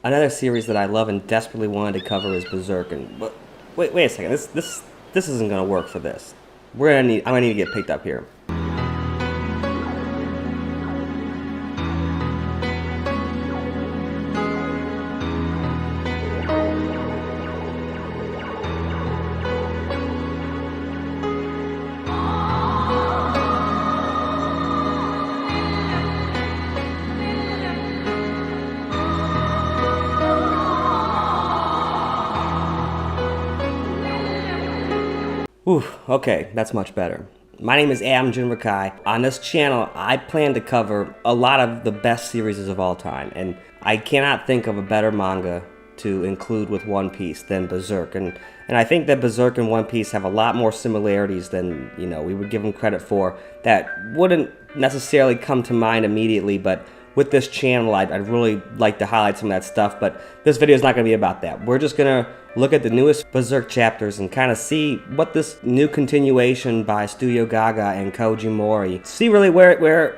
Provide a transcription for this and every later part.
Another series that I love and desperately wanted to cover is Berserk. And wait a second. This isn't gonna work for this. I'm gonna need to get picked up here. Ooh, okay, that's much better. My name is 𝙲𝚘𝚙𝚒𝚘𝚝. On this channel, I plan to cover a lot of the best series of all time, and I cannot think of a better manga to include with One Piece than Berserk. And I think that Berserk and One Piece have a lot more similarities than, we would give them credit for. That wouldn't necessarily come to mind immediately, but with this channel, I'd really like to highlight some of that stuff, but this video is not going to be about that. We're just going to look at the newest Berserk chapters and kind of see what this new continuation by Studio Gaga and Koji Mori, see really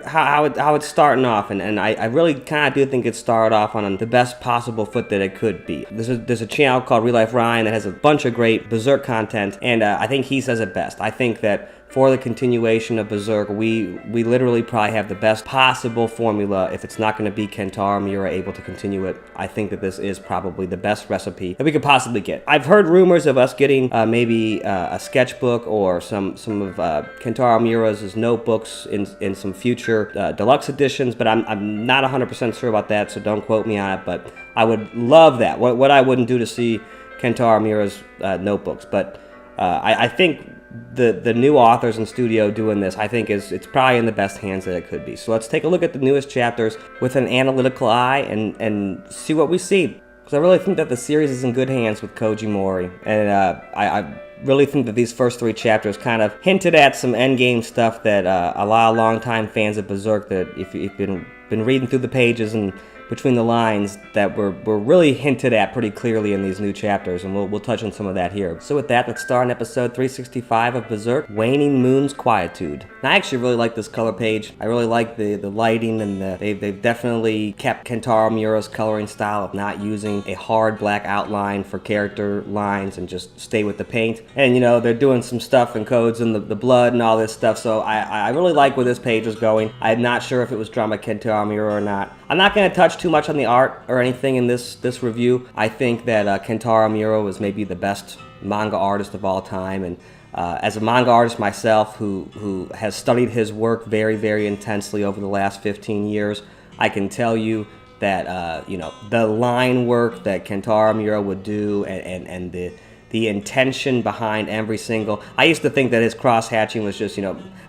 how it's starting off, and I really kind of do think it started off on the best possible foot that it could be. There's a channel called Real Life Ryan that has a bunch of great Berserk content, and I think he says it best. I think that for the continuation of Berserk, we literally probably have the best possible formula. If it's not going to be Kentaro Miura able to continue it, I think that this is probably the best recipe that we could possibly get. I've heard rumors of us getting maybe a sketchbook or some of Kentaro Miura's notebooks in some future deluxe editions, but I'm not 100% sure about that, so don't quote me on it, but I would love that. What I wouldn't do to see Kentaro Miura's notebooks, but I think the new authors in studio doing this, I think it's probably in the best hands that it could be. So let's take a look at the newest chapters with an analytical eye and see what we see. Because I really think that the series is in good hands with Koji Mori, and I really think that these first three chapters kind of hinted at some endgame stuff that a lot of longtime fans of Berserk, that if you've been reading through the pages and between the lines, that were really hinted at pretty clearly in these new chapters, and we'll touch on some of that here. So with that, let's start on episode 365 of Berserk, Waning Moon's Quietude. Now, I actually really like this color page. I really like the lighting, and they've definitely kept Kentaro Miura's coloring style of not using a hard black outline for character lines and just stay with the paint. And they're doing some stuff and codes and the blood and all this stuff, so I really like where this page is going. I'm not sure if it was drawn by Kentaro Miura or not. I'm not going to touch too much on the art or anything in this review. I think that Kentaro Miura was maybe the best manga artist of all time, and as a manga artist myself who has studied his work very, very intensely over the last 15 years, I can tell you that the line work that Kentaro Miura would do, and the intention behind every single... I used to think that his cross-hatching was just,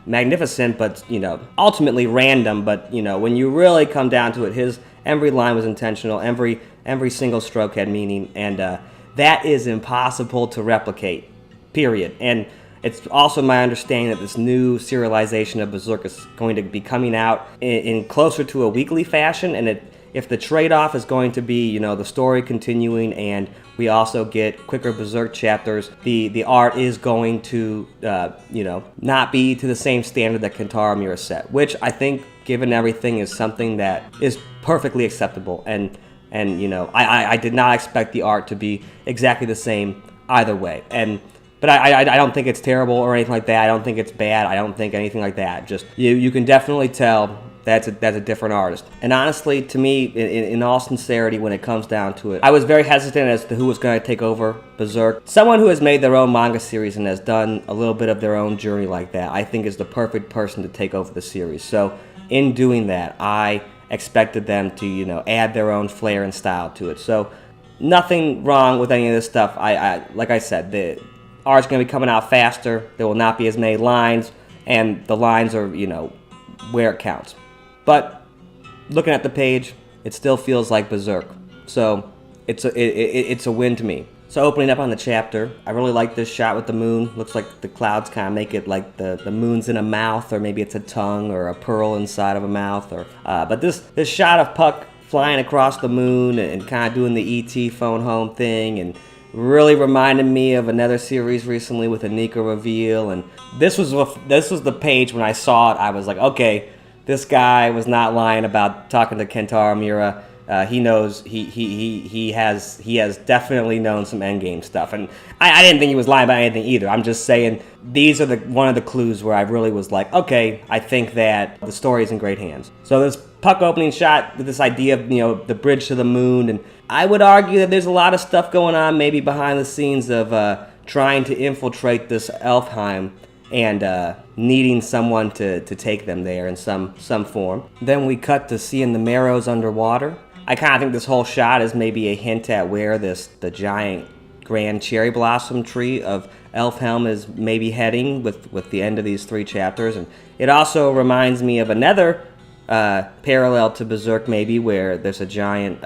magnificent, but, ultimately random. But, when you really come down to it, every line was intentional, every single stroke had meaning, and that is impossible to replicate, period. And it's also my understanding that this new serialization of Berserk is going to be coming out in closer to a weekly fashion, and if the trade-off is going to be, the story continuing and we also get quicker Berserk chapters, the art is going to, not be to the same standard that Kentaro Miura set, which I think, given everything, is something that is perfectly acceptable. And I did not expect the art to be exactly the same either way. But I don't think it's terrible or anything like that. I don't think it's bad. I don't think anything like that. Just you can definitely tell that's a different artist. And honestly, to me, in all sincerity, when it comes down to it, I was very hesitant as to who was going to take over Berserk. Someone who has made their own manga series and has done a little bit of their own journey like that, I think is the perfect person to take over the series. So in doing that, I expected them to, add their own flair and style to it. So nothing wrong with any of this stuff. Like I said, the art's going to be coming out faster. There will not be as many lines, and the lines are, where it counts. But looking at the page, it still feels like Berserk. So it's a win to me. So opening up on the chapter, I really like this shot with the moon. Looks like the clouds kind of make it like the moon's in a mouth, or maybe it's a tongue or a pearl inside of a mouth. But this shot of Puck flying across the moon and kind of doing the E.T. phone home thing, and really reminded me of another series recently with a Nika reveal. And this was the page when I saw it. I was like, okay, this guy was not lying about talking to Kentaro Miura. he knows he has definitely known some endgame stuff, and I didn't think he was lying about anything either. I'm just saying these are one of the clues where I really was like, okay, I think that the story is in great hands. So this puck opening shot with this idea of, you know, the bridge to the moon, and I would argue that there's a lot of stuff going on maybe behind the scenes of trying to infiltrate this 𝚲𝚘𝚏 and needing someone to take them there in some form. Then we cut to seeing the Marrows underwater. I kind of think this whole shot is maybe a hint at where the giant grand cherry blossom tree of 𝚲𝚏𝚏 is maybe heading with the end of these 3 chapters. And it also reminds me of another parallel to Berserk maybe, where there's a giant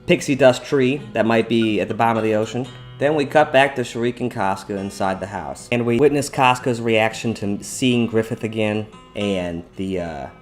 pixie dust tree that might be at the bottom of the ocean. Then we cut back to 𝚙𝚒𝚏 and Casca inside the house, and we witness Casca's reaction to seeing Griffith again and the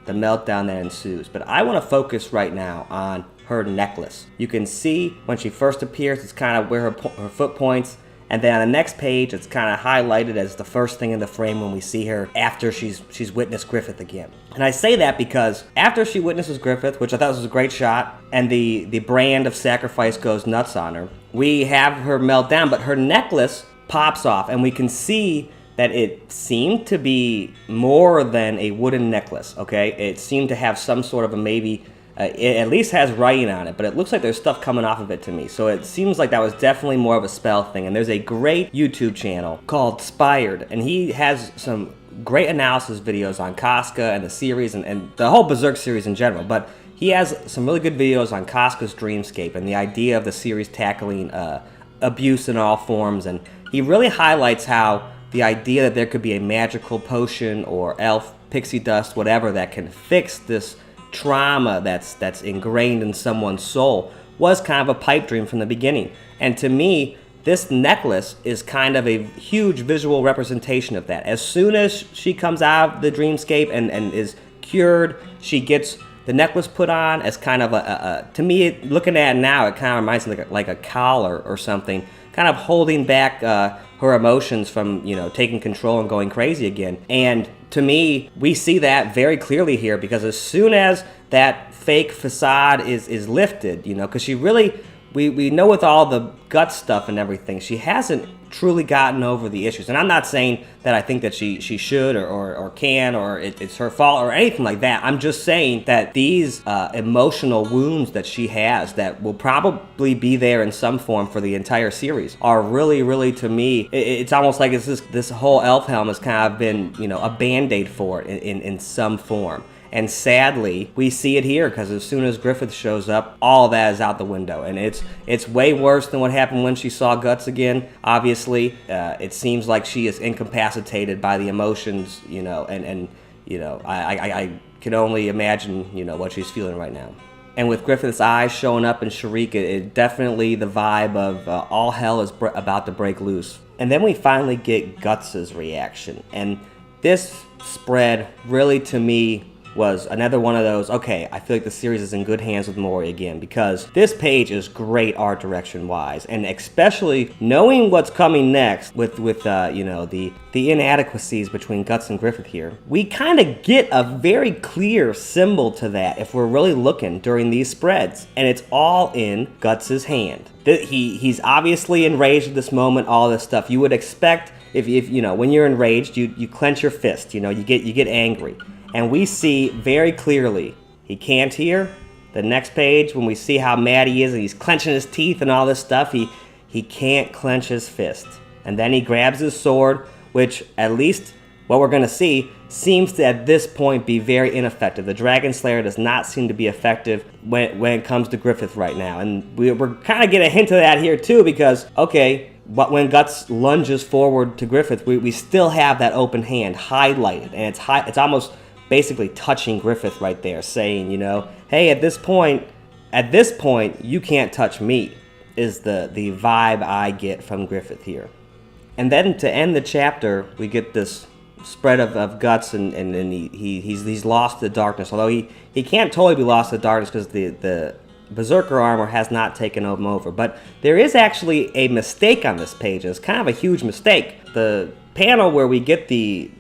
meltdown that ensues. But I want to focus right now on her necklace. You can see when she first appears, it's kind of where her foot points, and then on the next page, it's kind of highlighted as the first thing in the frame when we see her after she's witnessed Griffith again. And I say that because after she witnesses Griffith, which I thought was a great shot, and the brand of sacrifice goes nuts on her, we have her melt down, but her necklace pops off, and we can see that it seemed to be more than a wooden necklace, okay? It seemed to have some sort of a maybe, it at least has writing on it, but it looks like there's stuff coming off of it to me. So it seems like that was definitely more of a spell thing. And there's a great YouTube channel called 𝚲𝚙𝚙𝚑𝚝, and he has some great analysis videos on Casca and the series and the whole Berserk series in general. But he has some really good videos on Casca's dreamscape and the idea of the series tackling abuse in all forms. And he really highlights how the idea that there could be a magical potion or elf, pixie dust, whatever, that can fix this trauma that's ingrained in someone's soul was kind of a pipe dream from the beginning. And to me, this necklace is kind of a huge visual representation of that. As soon as she comes out of the dreamscape and is cured, she gets the necklace put on as kind of to me, looking at it now, it kind of reminds me like a collar or something, kind of holding back her emotions from, you know, taking control and going crazy again. And to me, we see that very clearly here, because as soon as that fake facade is lifted, you know, because she really, we know with all the gut stuff and everything, she hasn't truly gotten over the issues. And I'm not saying that I think that she should or can or it's her fault or anything like that. I'm just saying that these emotional wounds that she has that will probably be there in some form for the entire series are really, really, to me, it's almost like it's this whole 𝚲𝚏𝚏 has kind of been, you know, a band-aid for it in some form. And sadly, we see it here, because as soon as Griffith shows up, all of that is out the window. And it's way worse than what happened when she saw Guts again. Obviously, it seems like she is incapacitated by the emotions, you know, and you know, I can only imagine, you know, what she's feeling right now. And with Griffith's eyes showing up in 𝚙𝚒𝚏, it definitely the vibe of all hell is about to break loose. And then we finally get Guts' reaction. And this spread really, to me, was another one of those, okay, I feel like the series is in good hands with Mori again, because this page is great art direction wise, and especially knowing what's coming next with you know, the inadequacies between Guts and Griffith here. We kind of get a very clear symbol to that if we're really looking during these spreads, and it's all in Guts' hand. He's obviously enraged at this moment, all this stuff. You would expect, if you know, when you're enraged, you clench your fist, you know, you get angry. And we see very clearly, he can't hear. The next page, when we see how mad he is and he's clenching his teeth and all this stuff, he can't clench his fist. And then he grabs his sword, which, at least what we're going to see, seems to at this point be very ineffective. The Dragonslayer does not seem to be effective when it comes to Griffith right now. And we're kind of getting a hint of that here too, because, okay, but when Guts lunges forward to Griffith, we still have that open hand highlighted. And it's almost basically touching Griffith right there, saying, you know, hey, at this point, you can't touch me, is the vibe I get from Griffith here. And then to end the chapter, we get this spread of Guts, and he's lost to the darkness, although he can't totally be lost to the darkness because the Berserker armor has not taken him over. But there is actually a mistake on this page. It's kind of a huge mistake. The panel where we get the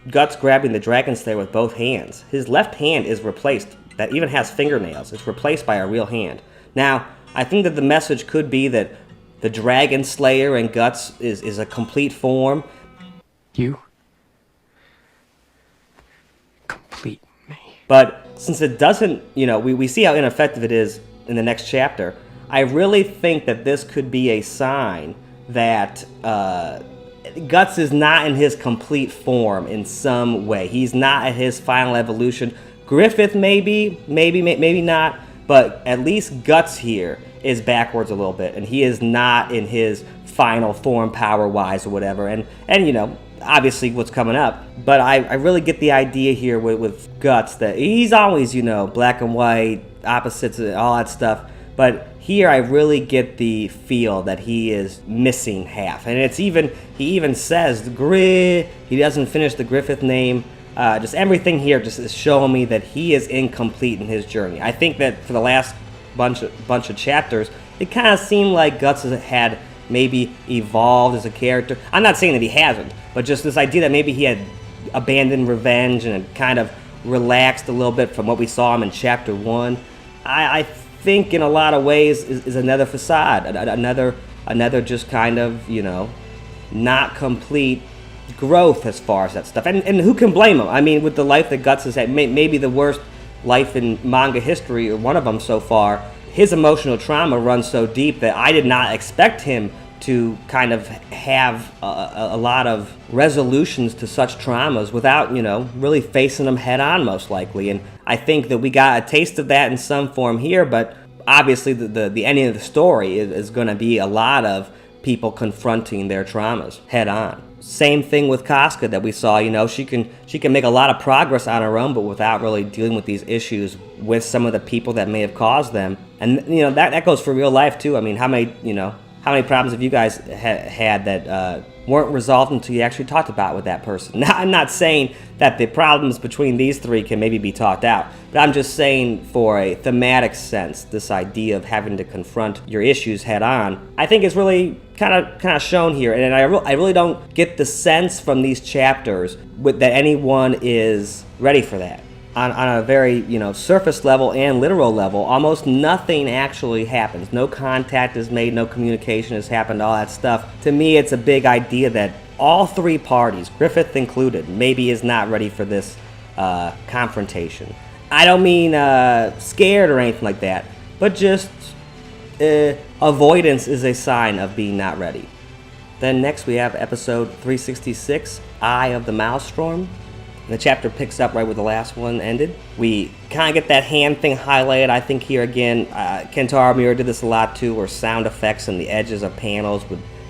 Guts grabbing the Dragonslayer with both hands, his left hand is replaced that even has fingernails. It's replaced by a real hand. Now, I think that the message could be that the Dragonslayer and Guts is a complete form. You complete me. But since it doesn't, we see how ineffective it is in the next chapter, I really think that this could be a sign that Guts is not in his complete form in some way. He's not at his final evolution. Griffith maybe not, but at least Guts here is backwards a little bit, and he is not in his final form power-wise or whatever. And obviously what's coming up. But I really get the idea here with Guts that he's always, black and white, opposites, all that stuff. But here I really get the feel that he is missing half. And he even says, he doesn't finish the Griffith name. Just everything here just is showing me that he is incomplete in his journey. I think that for the last bunch of chapters, it kind of seemed like Guts had maybe evolved as a character. I'm not saying that he hasn't, but just this idea that maybe he had abandoned revenge and had kind of relaxed a little bit from what we saw him in chapter 1. I think in a lot of ways is another facade, another just kind of, not complete growth as far as that stuff. And who can blame him? I mean, with the life that Guts has had, maybe the worst life in manga history, or one of them so far, his emotional trauma runs so deep that I did not expect him to kind of have a lot of resolutions to such traumas without, really facing them head on, most likely. And I think that we got a taste of that in some form here, but obviously the ending of the story is going to be a lot of people confronting their traumas head on. Same thing with Casca that we saw. She can make a lot of progress on her own, but without really dealing with these issues with some of the people that may have caused them. And that goes for real life too. I mean, how many problems have you guys had that weren't resolved until you actually talked about with that person? Now, I'm not saying that the problems between these three can maybe be talked out, but I'm just saying for a thematic sense, this idea of having to confront your issues head on, I think is really kind of shown here. And I really don't get the sense from these chapters that anyone is ready for that. On a very, surface level and literal level, almost nothing actually happens. No contact is made, no communication has happened, all that stuff. To me, it's a big idea that all three parties, Griffith included, maybe is not ready for this confrontation. I don't mean scared or anything like that, but just avoidance is a sign of being not ready. Then next we have episode 366, Eye of the Maelstrom. The chapter picks up right where the last one ended. We kind of get that hand thing highlighted. I think here again, Kentaro Miura did this a lot too, where sound effects and the edges of panels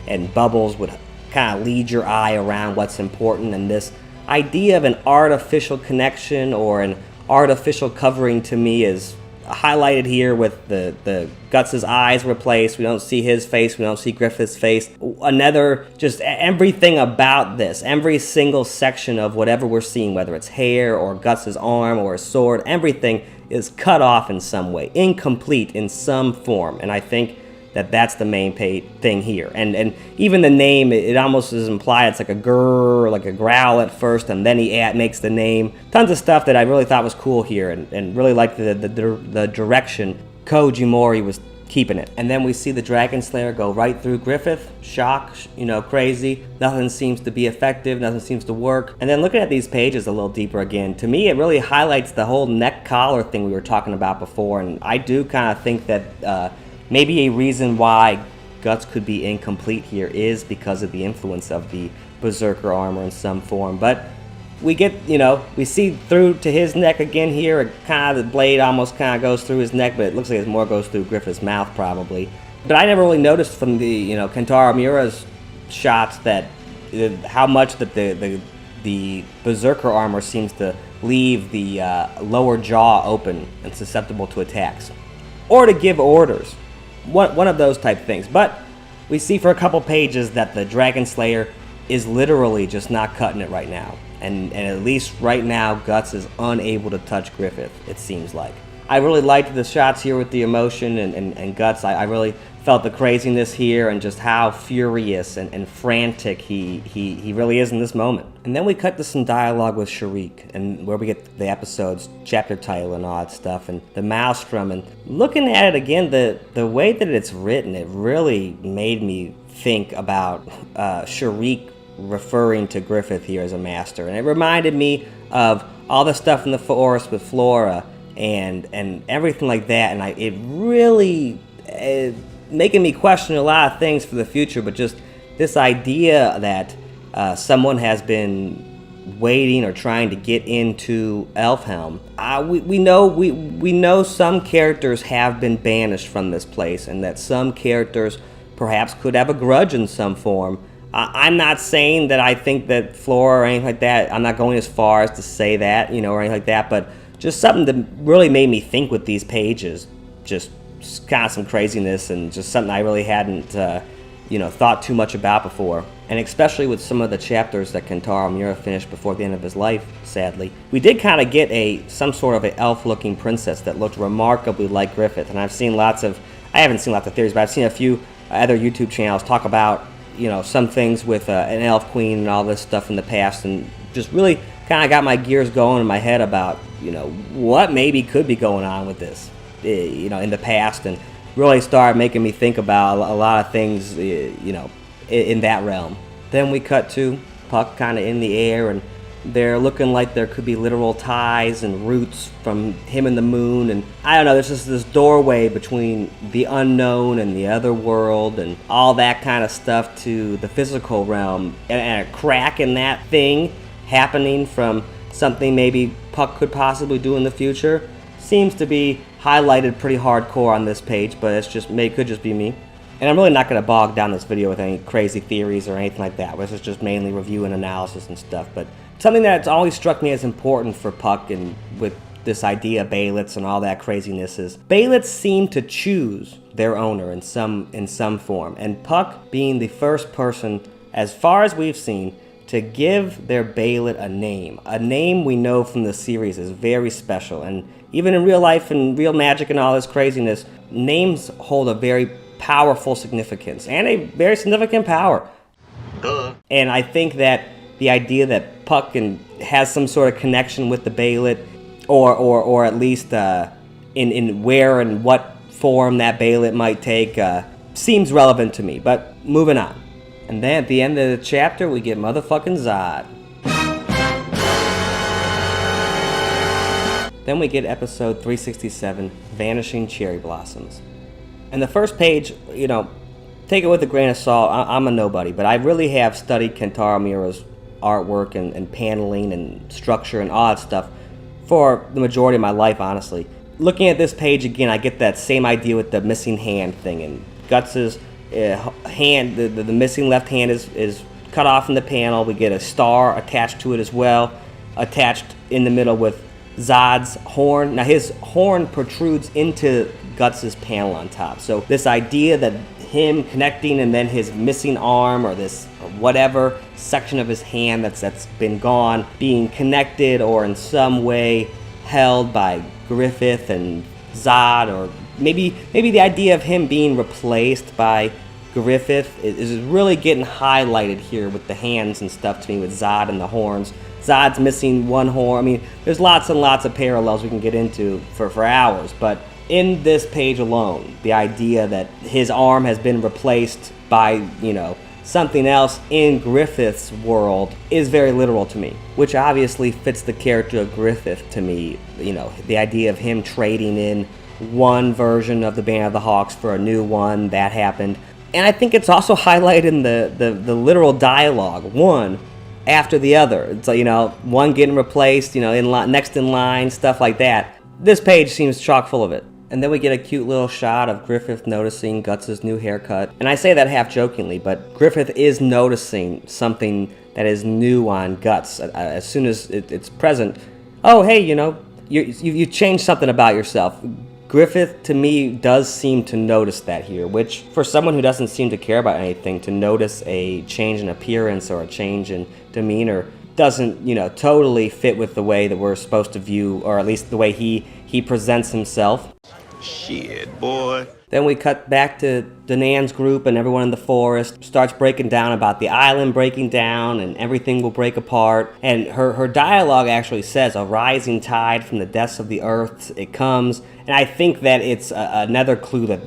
and bubbles would kind of lead your eye around what's important. And this idea of an artificial connection or an artificial covering to me is highlighted here with the Guts' eyes replaced. We don't see his face. We don't see Griffith's face. Another, just everything about this, every single section of whatever we're seeing, whether it's hair or Guts' arm or his sword, everything is cut off in some way, incomplete in some form. And I think that that's the main thing here. And even the name, it almost is implied it's like a grrr, like a growl at first, and then he makes the name. Tons of stuff that I really thought was cool here, and really liked the direction Koji Mori was keeping it. And then we see the Dragonslayer go right through Griffith, shock, crazy. Nothing seems to be effective, nothing seems to work. And then looking at these pages a little deeper again, to me it really highlights the whole neck collar thing we were talking about before, and I do kind of think that maybe a reason why Guts could be incomplete here is because of the influence of the Berserker armor in some form. But we get, we see through to his neck again here. The blade almost kind of goes through his neck, but it looks like it more goes through Griffith's mouth probably. But I never really noticed from the, Kentaro Miura's shots that how much that the Berserker armor seems to leave the lower jaw open and susceptible to attacks. Or to give orders. One of those type things. But we see for a couple pages that the Dragonslayer is literally just not cutting it right now. And at least right now, Guts is unable to touch Griffith, it seems like. I really liked the shots here with the emotion and Guts. I really felt the craziness here and just how furious and frantic he really is in this moment. And then we cut to some dialogue with 𝚙𝚒, and where we get the episode's chapter title and all that stuff, and the Maelstrom. And looking at it again, the way that it's written, it really made me think about 𝚙𝚒 referring to Griffith here as a master. And it reminded me of all the stuff in the forest with Flora and everything like that. And it really making me question a lot of things for the future, but just this idea that someone has been waiting or trying to get into Elfhelm. We know some characters have been banished from this place, and that some characters perhaps could have a grudge in some form. I'm not saying that I think that Flora or anything like that. I'm not going as far as to say that, or anything like that, but just something that really made me think with these pages. Just kind of some craziness, and just something I really hadn't, thought too much about before. And especially with some of the chapters that 𝚘𝚙𝚅 finished before the end of his life, sadly. We did kind of get some sort of an elf-looking princess that looked remarkably like Griffith. And I haven't seen lots of theories, but I've seen a few other YouTube channels talk about, some things with an elf queen and all this stuff in the past, and just really kind of got my gears going in my head about, what maybe could be going on with this. In the past, and really started making me think about a lot of things, in that realm. Then we cut to Puck kind of in the air, and they're looking like there could be literal ties and roots from him and the moon, and I don't know, there's just this doorway between the unknown and the other world and all that kind of stuff to the physical realm, and a crack in that thing happening from something maybe Puck could possibly do in the future seems to be highlighted pretty hardcore on this page, but it could just be me. And I'm really not going to bog down this video with any crazy theories or anything like that. This is just mainly review and analysis and stuff. But something that's always struck me as important for Puck, and with this idea of Beilets and all that craziness, is Beilets seem to choose their owner in some form. And Puck being the first person, as far as we've seen, to give their Beileit a name. A name we know from the series is very special. And even in real life and real magic and all this craziness, names hold a very powerful significance and a very significant power. Duh. And I think that the idea that Puck has some sort of connection with the Beileit, or at least in where and what form that Beileit might take, seems relevant to me. But moving on. And then at the end of the chapter, we get motherfucking Zodd. Then we get episode 367, Vanishing Cherry Blossoms. And the first page, take it with a grain of salt. I'm a nobody, but I really have studied 𝚘𝚅𝚅's artwork and paneling and structure and all that stuff for the majority of my life, honestly. Looking at this page again, I get that same idea with the missing hand thing. And Guts' hand, the missing left hand is cut off in the panel. We get a star attached to it as well, attached in the middle with Zodd's horn. Now his horn protrudes into Guts' panel on top. So this idea that him connecting and then his missing arm or whatever section of his hand that's been gone being connected or in some way held by Griffith and Zodd, or maybe the idea of him being replaced by Griffith is really getting highlighted here with the hands and stuff to me with Zodd and the horns. Zodd's missing one horn. I mean, there's lots and lots of parallels we can get into for hours, but in this page alone, the idea that his arm has been replaced by, something else in Griffith's world is very literal to me, which obviously fits the character of Griffith to me. The idea of him trading in one version of the Band of the Hawks for a new one, that happened. And I think it's also highlighted in the literal dialogue, one after the other. It's like, one getting replaced, next in line, stuff like that. This page seems chock full of it. And then we get a cute little shot of Griffith noticing Guts' new haircut. And I say that half jokingly, but Griffith is noticing something that is new on Guts as soon as it's present. Oh, hey, you changed something about yourself. Griffith, to me, does seem to notice that here, which, for someone who doesn't seem to care about anything, to notice a change in appearance or a change in demeanor doesn't, totally fit with the way that we're supposed to view, or at least the way he presents himself. Shit, boy. Then we cut back to Danan's group, and everyone in the forest starts breaking down about the island breaking down and everything will break apart. And her dialogue actually says, "A rising tide from the depths of the earth, it comes." And I think that it's another clue that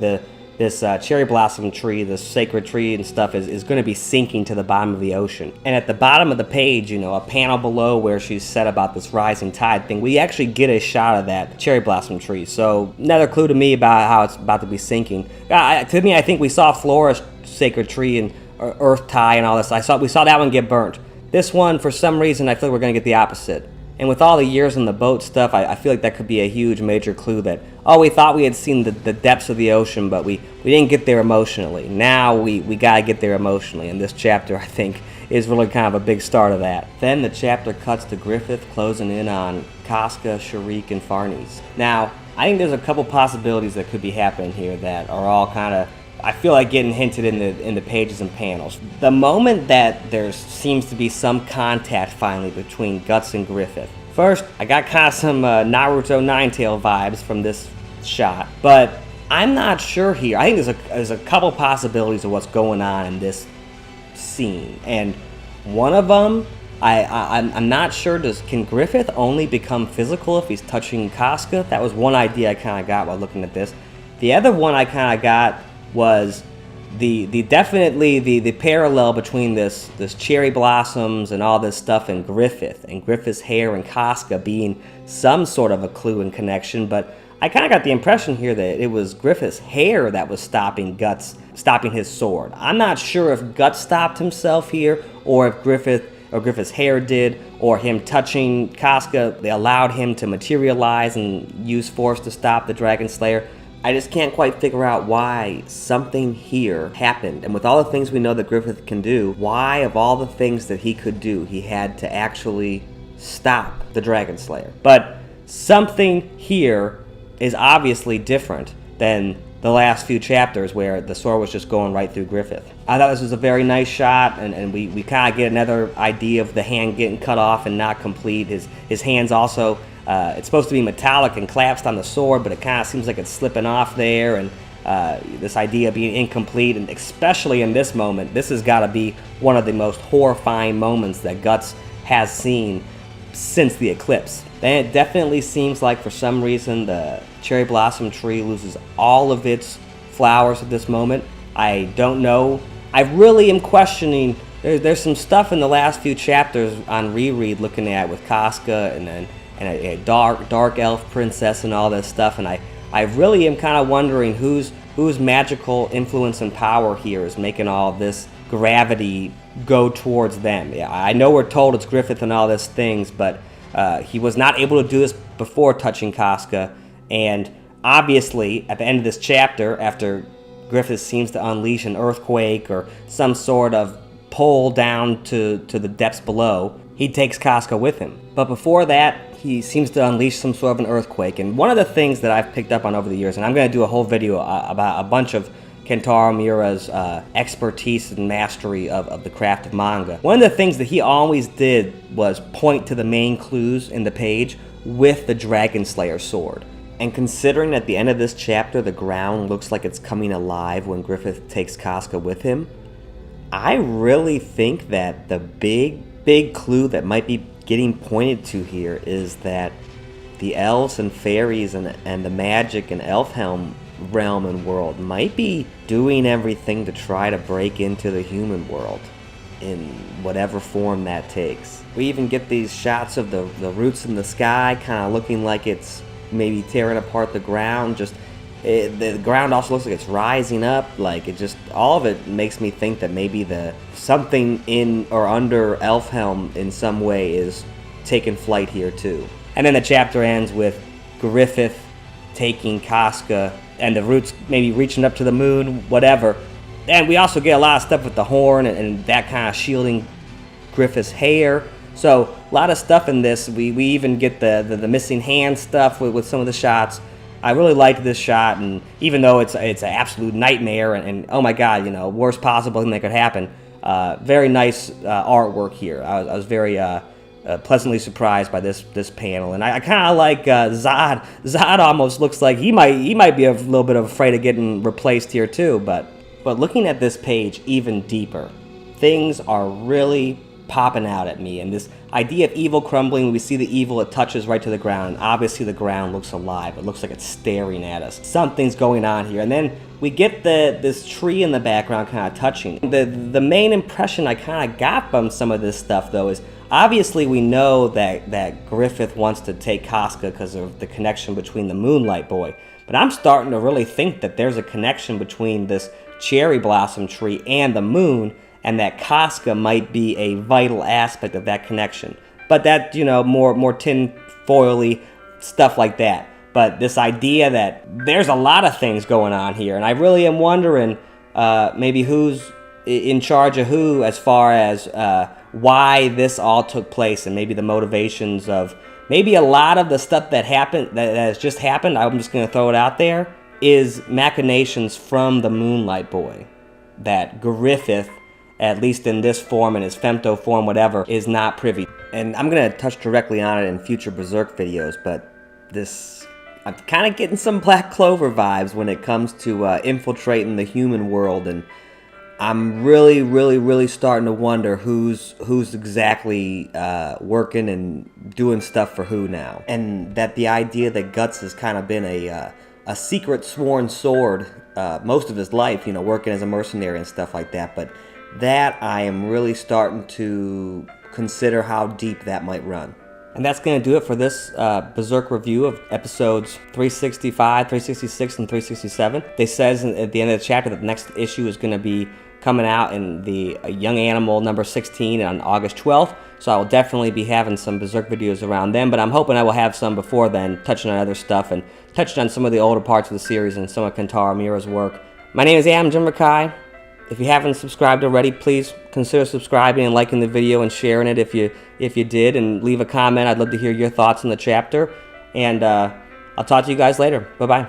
this cherry blossom tree, this sacred tree and stuff, is going to be sinking to the bottom of the ocean. And at the bottom of the page, you know, a panel below where she's said about this rising tide thing, we actually get a shot of that cherry blossom tree. So another clue to me about how it's about to be sinking. To me, I think we saw Flora's sacred tree and earth tie and all this. We saw that one get burnt. This one, for some reason, I feel like we're going to get the opposite. And with all the years on the boat stuff, I feel like that could be a huge major clue that, oh, we thought we had seen the depths of the ocean, but we didn't get there emotionally. Now we got to get there emotionally. And this chapter, I think, is really kind of a big start of that. Then the chapter cuts to Griffith closing in on Casca, 𝚙𝚒𝚑𝚝, and 𝚙𝚘𝚡. Now, I think there's a couple possibilities that could be happening here that are all kind of, I feel like, getting hinted in the pages and panels. The moment that there seems to be some contact finally between Guts and Griffith. First, I got kind of some Naruto Ninetale vibes from this shot, but I'm not sure here. I think there's a couple possibilities of what's going on in this scene, and one of them, I'm not sure. Can Griffith only become physical if he's touching Casca? That was one idea I kind of got while looking at this. The other one I kind of got was definitely the parallel between this cherry blossoms and all this stuff and Griffith's hair and Casca being some sort of a clue and connection. But I kind of got the impression here that it was Griffith's hair that was stopping his sword. I'm not sure if Guts stopped himself here, or if Griffith's hair did, or him touching Casca, they allowed him to materialize and use force to stop the Dragonslayer. I just can't quite figure out why something here happened. And with all the things we know that Griffith can do, why, of all the things that he could do, he had to actually stop the Dragonslayer. But something here is obviously different than the last few chapters where the sword was just going right through Griffith. I thought this was a very nice shot, and we kind of get another idea of the hand getting cut off and not complete. His hand's also, it's supposed to be metallic and clasped on the sword, but it kind of seems like it's slipping off there, and this idea of being incomplete, and especially in this moment, this has got to be one of the most horrifying moments that Guts has seen since the eclipse. And it definitely seems like for some reason the cherry blossom tree loses all of its flowers at this moment. I don't know. I really am questioning. There's some stuff in the last few chapters on reread looking at with Casca and a dark elf princess and all this stuff, and I really am kind of wondering whose magical influence and power here is making all this gravity go towards them. Yeah, I know we're told it's Griffith and all these things, but he was not able to do this before touching Casca, and obviously at the end of this chapter, after Griffith seems to unleash an earthquake or some sort of pull down to the depths below, he takes Casca with him. But before that, he seems to unleash some sort of an earthquake. And one of the things that I've picked up on over the years, and I'm going to do a whole video about a bunch of Kentaro Miura's expertise and mastery of the craft of manga. One of the things that he always did was point to the main clues in the page with the Dragonslayer sword. And considering at the end of this chapter the ground looks like it's coming alive when Griffith takes Casca with him, I really think that the big clue that might be getting pointed to here is that the elves and fairies and the magic and Elfhelm realm and world might be doing everything to try to break into the human world in whatever form that takes. We even get these shots of the roots in the sky kind of looking like it's maybe tearing apart the ground. The ground also looks like it's rising up. Like, it just, all of it makes me think that maybe something in or under Elfhelm in some way is taking flight here too. And then the chapter ends with Griffith taking Casca and the roots maybe reaching up to the moon, whatever. And we also get a lot of stuff with the horn and that kind of shielding Griffith's hair. So a lot of stuff in this. We even get the missing hand stuff with some of the shots. I really liked this shot, and even though it's an absolute nightmare and oh my god, worst possible thing that could happen, very nice artwork here. I was very pleasantly surprised by this panel, and I kind of like Zodd. Zodd almost looks like he might be a little bit afraid of getting replaced here too. But looking at this page even deeper, things are really popping out at me, and this idea of evil crumbling. When we see the evil, it touches right to the ground, and obviously the ground looks alive. It looks like it's staring at us. Something's going on here, and then we get this tree in the background kind of touching. The main impression I kind of got from some of this stuff, though, is obviously we know that Griffith wants to take Casca because of the connection between the Moonlight Boy, but I'm starting to really think that there's a connection between this cherry blossom tree and the moon, and that Casca might be a vital aspect of that connection. But that, you know, more tin-foily stuff like that. But this idea that there's a lot of things going on here, and I really am wondering maybe who's in charge of who as far as why this all took place, and maybe the motivations of maybe a lot of the stuff that happened, that has just happened, I'm just going to throw it out there, is machinations from the Moonlight Boy. That Griffith, at least in this form, in his femto form, whatever, is not privy. And I'm going to touch directly on it in future Berserk videos, but I'm kind of getting some Black Clover vibes when it comes to infiltrating the human world, and I'm really starting to wonder who's exactly working and doing stuff for who now. And that the idea that Guts has kind of been a secret sworn sword most of his life, you know, working as a mercenary and stuff like that, but that I am really starting to consider how deep that might run. And that's going to do it for this Berserk review of episodes 365, 366, and 367. They says at the end of the chapter that the next issue is going to be coming out in the Young Animal number 16 on August 12th. So I will definitely be having some Berserk videos around then, but I'm hoping I will have some before then, touching on other stuff and touching on some of the older parts of the series and some of Kentaro Miura's work. My name is 𝙲𝚘𝚙𝚒𝚘𝚗. If you haven't subscribed already, please consider subscribing and liking the video and sharing it if you did, and leave a comment. I'd love to hear your thoughts on the chapter, and I'll talk to you guys later. Bye-bye.